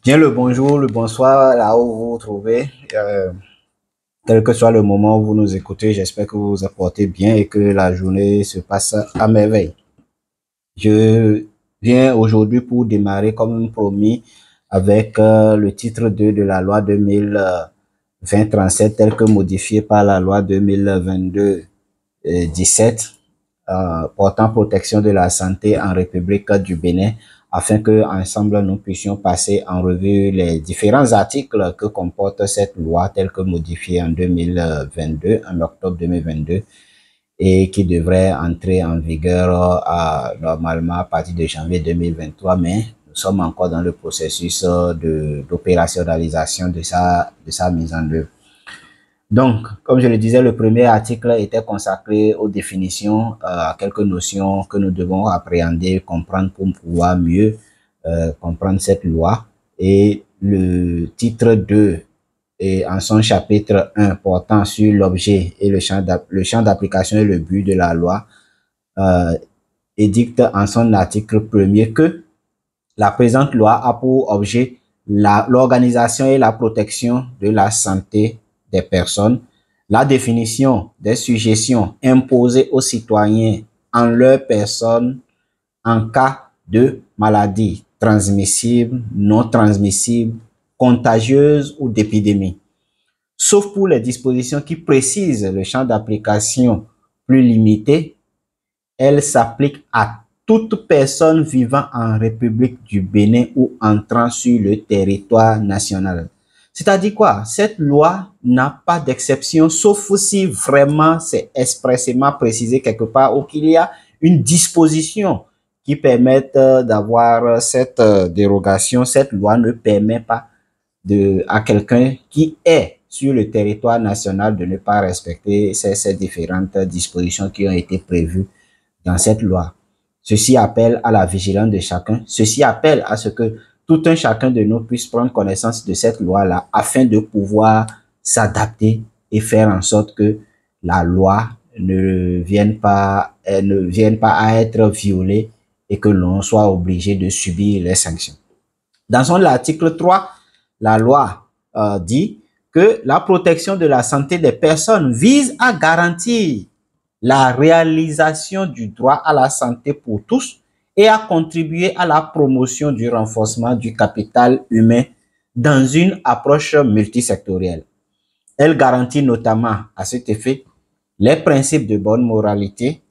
Bien le bonjour, le bonsoir, là où vous vous trouvez. Quel que soit le moment où vous nous écoutez, j'espère que vous vous apportez bien et que la journée se passe à merveille. Je viens aujourd'hui pour démarrer comme promis avec le titre 2 de la loi 2020-37 tel que modifié par la loi 2022-17 portant protection de la santé en République du Bénin afin que ensemble nous puissions passer en revue les différents articles que comporte cette loi telle que modifiée en 2022, en octobre 2022 et qui devrait entrer en vigueur normalement à partir de janvier 2023, mais nous sommes encore dans le processus d'opérationnalisation de sa mise en œuvre. Donc, comme je le disais, le premier article était consacré aux définitions, à quelques notions que nous devons appréhender, comprendre pour pouvoir mieux comprendre cette loi. Et le titre 2 et en son chapitre 1 portant sur l'objet et le champ d'application et le but de la loi, édicte en son article premier que la présente loi a pour objet l'organisation et la protection de la santé des personnes, la définition des sujétions imposées aux citoyens en leur personne en cas de maladie transmissible, non transmissible, contagieuse ou d'épidémie, sauf pour les dispositions qui précisent le champ d'application plus limité. Elle s'applique à toute personne vivant en République du Bénin ou entrant sur le territoire national. C'est-à-dire quoi? Cette loi n'a pas d'exception, sauf si vraiment c'est expressément précisé quelque part ou qu'il y a une disposition qui permette d'avoir cette dérogation. Cette loi ne permet pas à quelqu'un qui est sur le territoire national de ne pas respecter ces différentes dispositions qui ont été prévues dans cette loi. Ceci appelle à la vigilance de chacun. Ceci appelle à ce que tout un chacun de nous puisse prendre connaissance de cette loi-là afin de pouvoir s'adapter et faire en sorte que la loi ne vienne pas à être violée et que l'on soit obligé de subir les sanctions. Dans son article 3, la loi dit que la protection de la santé des personnes vise à garantir la réalisation du droit à la santé pour tous et à contribuer à la promotion du renforcement du capital humain dans une approche multisectorielle. Elle garantit notamment à cet effet les principes de bonne moralité,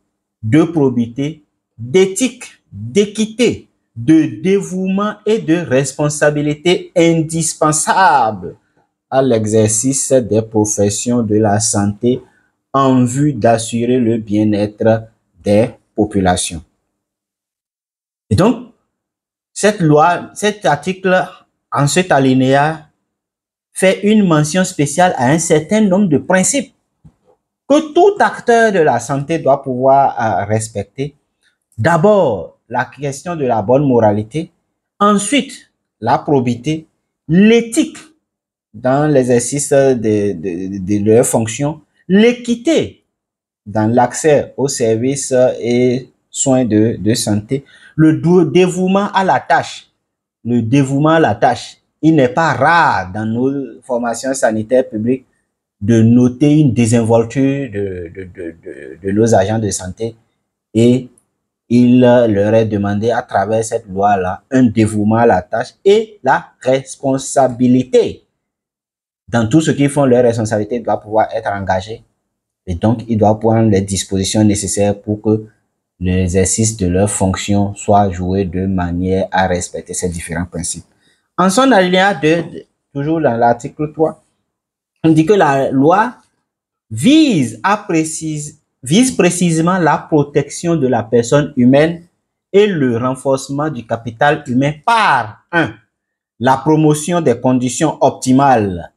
de probité, d'éthique, d'équité, de dévouement et de responsabilité indispensables à l'exercice des professions de la santé en vue d'assurer le bien-être des populations. Et donc, cette loi, cet article, en cet alinéa, fait une mention spéciale à un certain nombre de principes que tout acteur de la santé doit pouvoir respecter. D'abord, la question de la bonne moralité, ensuite, la probité, l'éthique dans l'exercice de leurs fonctions, l'équité dans l'accès aux services et soins de santé, le dévouement à la tâche. Le dévouement à la tâche. Il n'est pas rare dans nos formations sanitaires publiques de noter une désinvolture de nos agents de santé et il leur est demandé à travers cette loi-là un dévouement à la tâche et la responsabilité. Dans tout ce qu'ils font, leur responsabilité doit pouvoir être engagée et donc ils doivent prendre les dispositions nécessaires pour que l'exercice de leurs fonctions soit joué de manière à respecter ces différents principes. En son alinéa 2, toujours dans l'article 3, on dit que la loi vise précisément la protection de la personne humaine et le renforcement du capital humain par 1. La promotion des conditions optimales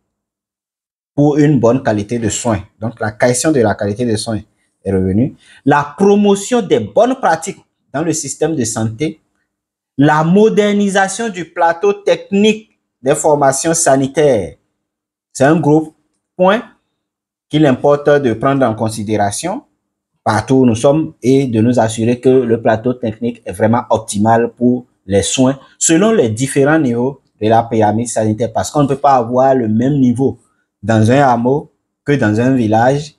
pour une bonne qualité de soins. Donc, la question de la qualité de soins est revenue. La promotion des bonnes pratiques dans le système de santé. La modernisation du plateau technique des formations sanitaires. C'est un gros point qu'il importe de prendre en considération partout où nous sommes et de nous assurer que le plateau technique est vraiment optimal pour les soins selon les différents niveaux de la pyramide sanitaire parce qu'on ne peut pas avoir le même niveau dans un hameau que dans un village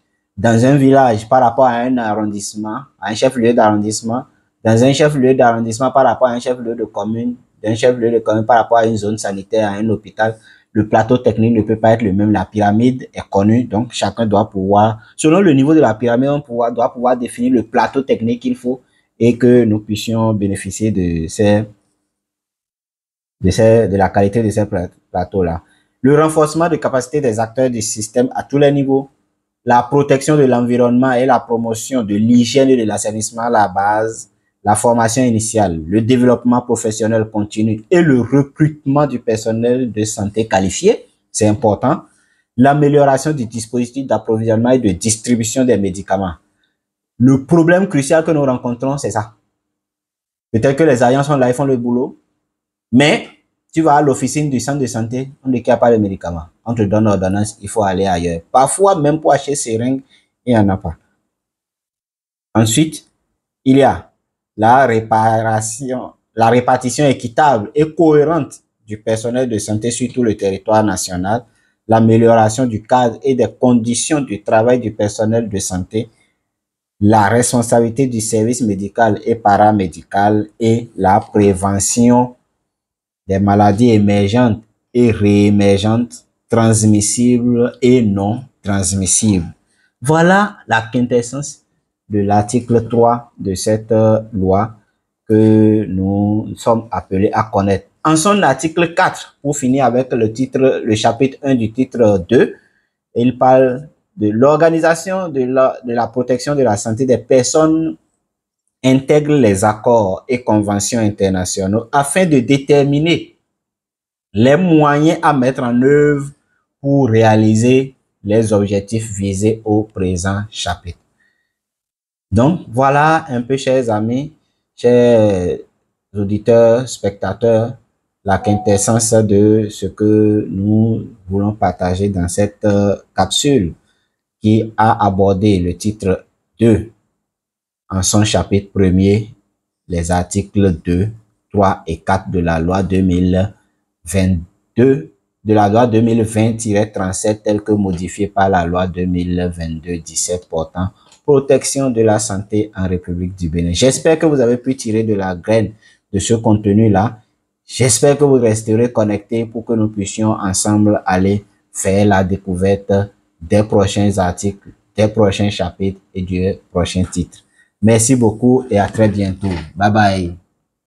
par rapport à un arrondissement, à un chef-lieu d'arrondissement, dans un chef-lieu d'arrondissement par rapport à un chef-lieu de commune, d'un chef-lieu de commune par rapport à une zone sanitaire, à un hôpital. Le plateau technique ne peut pas être le même. La pyramide est connue, donc chacun doit pouvoir, selon le niveau de la pyramide, doit pouvoir définir le plateau technique qu'il faut et que nous puissions bénéficier de la qualité de ces plateaux-là. Le renforcement de capacité des acteurs du système à tous les niveaux, la protection de l'environnement et la promotion de l'hygiène et de l'assainissement à la base, la formation initiale, le développement professionnel continu et le recrutement du personnel de santé qualifié, c'est important, l'amélioration du dispositif d'approvisionnement et de distribution des médicaments. Le problème crucial que nous rencontrons, c'est ça. Peut-être que les agents sont là, ils font le boulot, mais tu vas à l'officine du centre de santé, on ne dit qu'il n'y a pas de médicaments. On te donne l'ordonnance, il faut aller ailleurs. Parfois, même pour acheter seringues, il n'y en a pas. Ensuite, il y a la répartition équitable et cohérente du personnel de santé sur tout le territoire national, l'amélioration du cadre et des conditions du travail du personnel de santé, la responsabilité du service médical et paramédical et la prévention des maladies émergentes et réémergentes, transmissibles et non transmissibles. Voilà la quintessence de l'article 3 de cette loi que nous sommes appelés à connaître. En son article 4, pour finir avec le chapitre 1 du titre 2, il parle de l'organisation de la protection de la santé des personnes intègre les accords et conventions internationaux afin de déterminer les moyens à mettre en œuvre pour réaliser les objectifs visés au présent chapitre. Donc, voilà un peu, chers amis, chers auditeurs, spectateurs, la quintessence de ce que nous voulons partager dans cette capsule qui a abordé le titre 2 en son chapitre premier, les articles 2, 3 et 4 de la loi 2022, de la loi 2020-37 telle que modifiée par la loi 2022-17 portant protection de la santé en République du Bénin. J'espère que vous avez pu tirer de la graine de ce contenu-là. J'espère que vous resterez connectés pour que nous puissions ensemble aller faire la découverte des prochains articles, des prochains chapitres et du prochain titre. Merci beaucoup et à très bientôt. Bye bye.